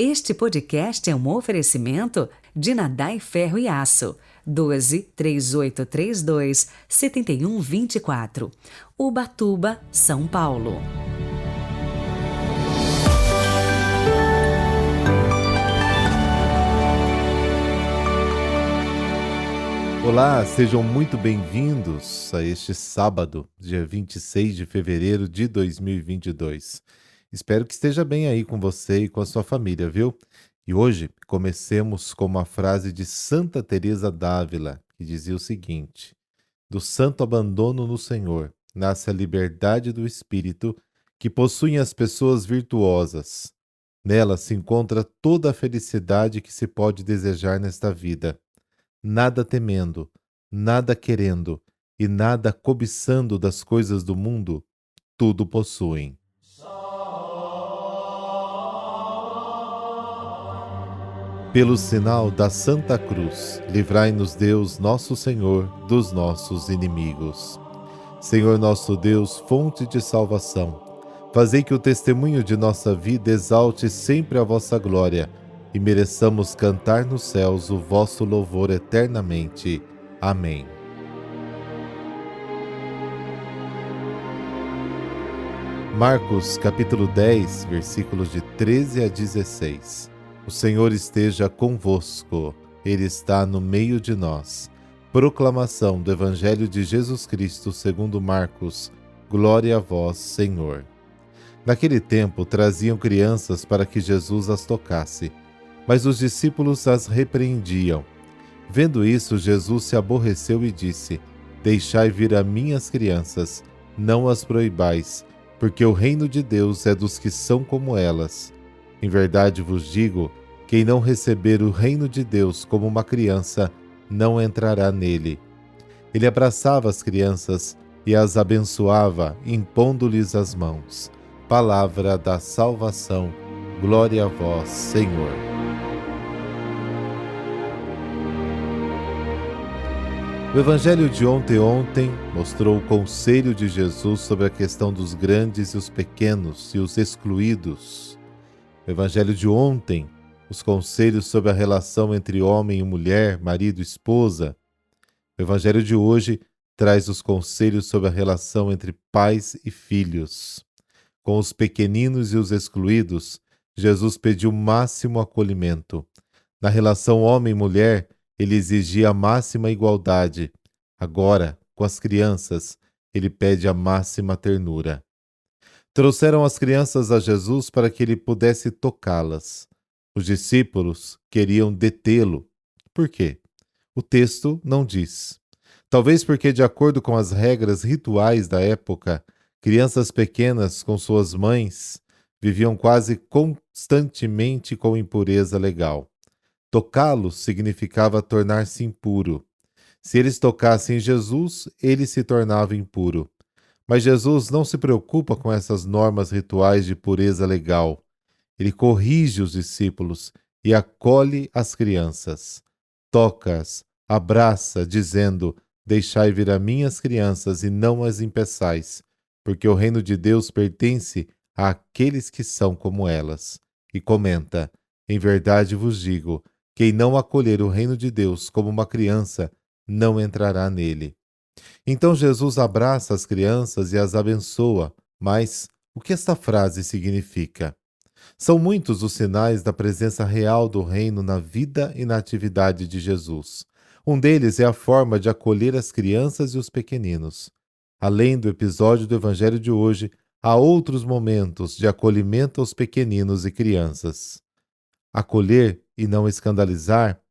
Este podcast é um oferecimento de Nadai Ferro e Aço, 12-3832-7124, Ubatuba, São Paulo. Olá, sejam muito bem-vindos a este sábado, dia 26 de fevereiro de 2022. Espero que esteja bem aí com você e com a sua família, viu? E hoje comecemos com uma frase de Santa Teresa d'Ávila, que dizia o seguinte: do santo abandono no Senhor nasce a liberdade do espírito que possuem as pessoas virtuosas. Nela se encontra toda a felicidade que se pode desejar nesta vida. Nada temendo, nada querendo e nada cobiçando das coisas do mundo, tudo possuem. Pelo sinal da Santa Cruz, livrai-nos Deus, nosso Senhor, dos nossos inimigos. Senhor nosso Deus, fonte de salvação, fazei que o testemunho de nossa vida exalte sempre a vossa glória e mereçamos cantar nos céus o vosso louvor eternamente. Amém. Marcos, capítulo 10, versículos de 13 a 16. O Senhor esteja convosco, Ele está no meio de nós. Proclamação do Evangelho de Jesus Cristo segundo Marcos. Glória a vós, Senhor. Naquele tempo traziam crianças para que Jesus as tocasse, mas os discípulos as repreendiam. Vendo isso, Jesus se aborreceu e disse: Deixai vir a minhas crianças, não as proibais, porque o reino de Deus é dos que são como elas. Em verdade vos digo, quem não receber o reino de Deus como uma criança, não entrará nele. Ele abraçava as crianças e as abençoava, impondo-lhes as mãos. Palavra da salvação. Glória a vós, Senhor. O Evangelho de ontem mostrou o conselho de Jesus sobre a questão dos grandes e os pequenos e os excluídos. O Evangelho de ontem, os conselhos sobre a relação entre homem e mulher, marido e esposa. O Evangelho de hoje traz os conselhos sobre a relação entre pais e filhos. Com os pequeninos e os excluídos, Jesus pediu máximo acolhimento. Na relação homem-mulher, ele exigia a máxima igualdade. Agora, com as crianças, ele pede a máxima ternura. Trouxeram as crianças a Jesus para que ele pudesse tocá-las. Os discípulos queriam detê-lo. Por quê? O texto não diz. Talvez porque, de acordo com as regras rituais da época, crianças pequenas com suas mães viviam quase constantemente com impureza legal. Tocá-lo significava tornar-se impuro. Se eles tocassem Jesus, ele se tornava impuro. Mas Jesus não se preocupa com essas normas rituais de pureza legal. Ele corrige os discípulos e acolhe as crianças. Toca-as, abraça, dizendo: Deixai vir a minhas crianças e não as impeçais, porque o reino de Deus pertence àqueles que são como elas. E comenta: em verdade vos digo, quem não acolher o reino de Deus como uma criança, não entrará nele. Então Jesus abraça as crianças e as abençoa, mas o que esta frase significa? São muitos os sinais da presença real do reino na vida e na atividade de Jesus. Um deles é a forma de acolher as crianças e os pequeninos. Além do episódio do Evangelho de hoje, há outros momentos de acolhimento aos pequeninos e crianças. Acolher e não escandalizar.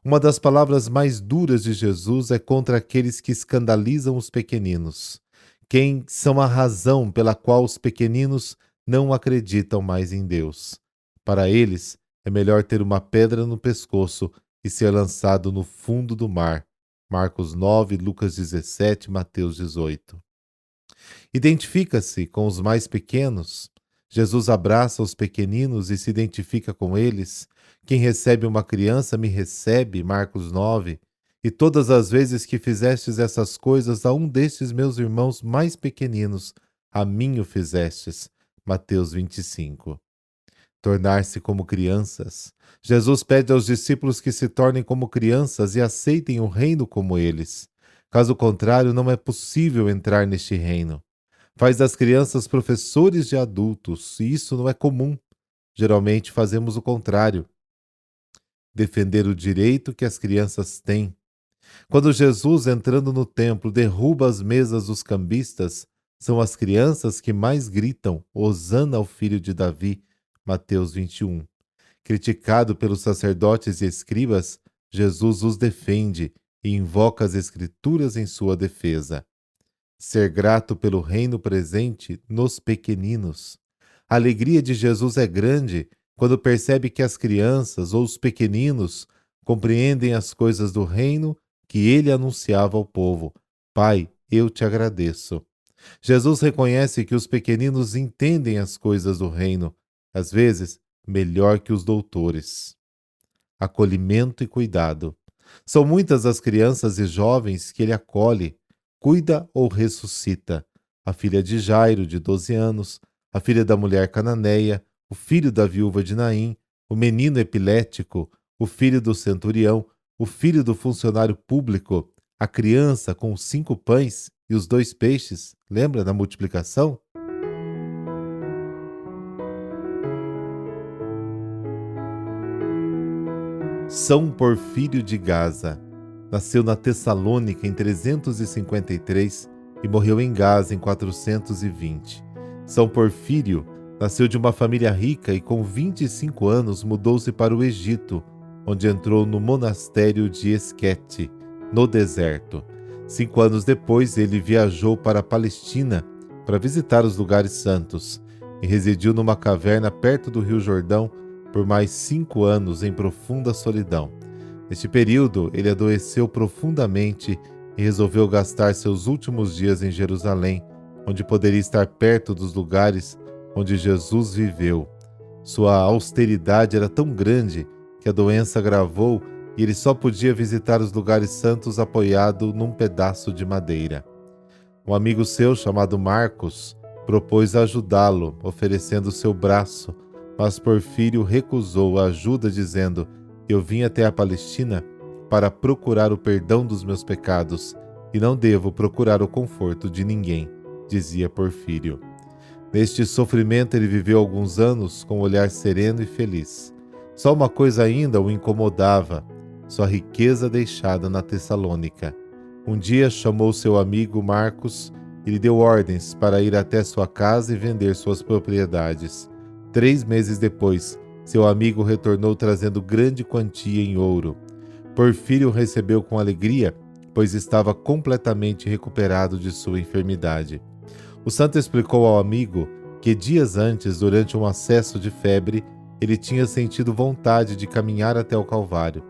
Uma das palavras mais duras de Jesus é contra aqueles que escandalizam os pequeninos. Quem são a razão pela qual os pequeninos não acreditam mais em Deus. Para eles, é melhor ter uma pedra no pescoço e ser lançado no fundo do mar. Marcos 9, Lucas 17, Mateus 18. Identifica-se com os mais pequenos. Jesus abraça os pequeninos e se identifica com eles. Quem recebe uma criança me recebe, Marcos 9. E todas as vezes que fizestes essas coisas a um destes meus irmãos mais pequeninos, a mim o fizestes, Mateus 25. tornar-se como crianças. Jesus pede aos discípulos que se tornem como crianças e aceitem o reino como eles. Caso contrário, não é possível entrar neste reino. Faz das crianças professores de adultos, e isso não é comum. Geralmente fazemos o contrário. Defender o direito que as crianças têm. Quando Jesus, entrando no templo, derruba as mesas dos cambistas, são as crianças que mais gritam Hosana ao filho de Davi, Mateus 21. Criticado pelos sacerdotes e escribas, Jesus os defende e invoca as Escrituras em sua defesa. Ser grato pelo reino presente nos pequeninos. A alegria de Jesus é grande quando percebe que as crianças ou os pequeninos compreendem as coisas do reino que ele anunciava ao povo. Pai, eu te agradeço. Jesus reconhece que os pequeninos entendem as coisas do reino, às vezes melhor que os doutores. Acolhimento e cuidado. São muitas as crianças e jovens que ele acolhe, cuida ou ressuscita. A filha de Jairo, de 12 anos, a filha da mulher cananeia, o filho da viúva de Naim, o menino epilético, o filho do centurião, o filho do funcionário público, a criança com os 5 pães e os 2 peixes. Lembra da multiplicação? São Porfírio de Gaza. Nasceu na Tessalônica em 353 e morreu em Gaza em 420. São Porfírio nasceu de uma família rica e com 25 anos mudou-se para o Egito, onde entrou no monastério de Esquete, no deserto. 5 anos depois, ele viajou para a Palestina para visitar os lugares santos e residiu numa caverna perto do Rio Jordão por mais 5 anos em profunda solidão. Neste período, ele adoeceu profundamente e resolveu gastar seus últimos dias em Jerusalém, onde poderia estar perto dos lugares onde Jesus viveu. Sua austeridade era tão grande que a doença agravou e ele só podia visitar os lugares santos apoiado num pedaço de madeira. Um amigo seu, chamado Marcos, propôs ajudá-lo, oferecendo seu braço, mas Porfírio recusou a ajuda, dizendo: eu vim até a Palestina para procurar o perdão dos meus pecados e não devo procurar o conforto de ninguém, dizia Porfírio. Neste sofrimento ele viveu alguns anos com um olhar sereno e feliz. Só uma coisa ainda o incomodava: sua riqueza deixada na Tessalônica. Um dia chamou seu amigo Marcos e lhe deu ordens para ir até sua casa e vender suas propriedades. 3 meses depois, seu amigo retornou trazendo grande quantia em ouro. Porfírio recebeu com alegria, pois estava completamente recuperado de sua enfermidade. O santo explicou ao amigo que dias antes, durante um acesso de febre, ele tinha sentido vontade de caminhar até o Calvário.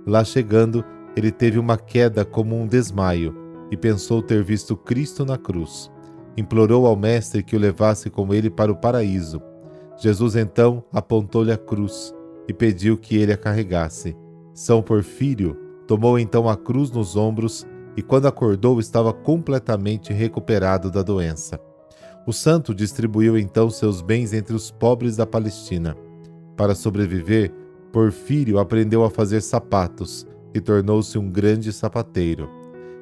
Lá chegando, ele teve uma queda como um desmaio e pensou ter visto Cristo na cruz. Implorou ao mestre que o levasse com ele para o paraíso. Jesus então apontou-lhe a cruz e pediu que ele a carregasse. São Porfírio tomou então a cruz nos ombros e quando acordou estava completamente recuperado da doença. O santo distribuiu então seus bens entre os pobres da Palestina. Para sobreviver, Porfírio aprendeu a fazer sapatos e tornou-se um grande sapateiro.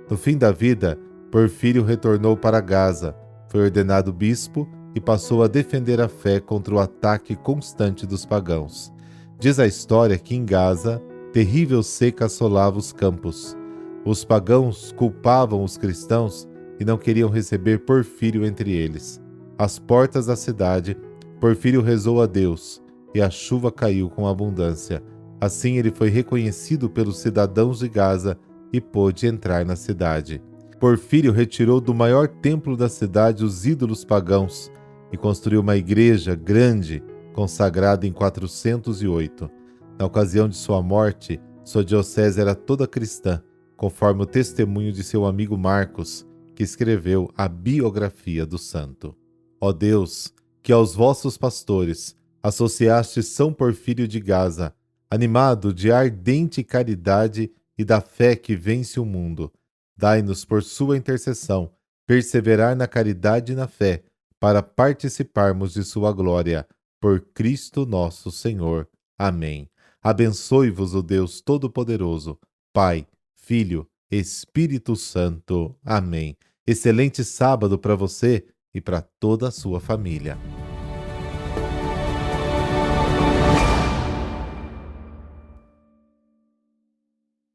No fim da vida, Porfírio retornou para Gaza, foi ordenado bispo e passou a defender a fé contra o ataque constante dos pagãos. Diz a história que em Gaza, terrível seca assolava os campos. Os pagãos culpavam os cristãos e não queriam receber Porfírio entre eles. Às portas da cidade, Porfírio rezou a Deus e a chuva caiu com abundância. Assim ele foi reconhecido pelos cidadãos de Gaza e pôde entrar na cidade. Porfírio retirou do maior templo da cidade os ídolos pagãos e construiu uma igreja grande, consagrada em 408. Na ocasião de sua morte, sua diocese era toda cristã, conforme o testemunho de seu amigo Marcos, que escreveu a biografia do santo. Ó Deus, que aos vossos pastores associaste São Porfírio de Gaza, animado de ardente caridade e da fé que vence o mundo, dai-nos por sua intercessão perseverar na caridade e na fé, para participarmos de sua glória. Por Cristo nosso Senhor. Amém. Abençoe-vos o Deus Todo-Poderoso, Pai, Filho, Espírito Santo. Amém. Excelente sábado para você e para toda a sua família.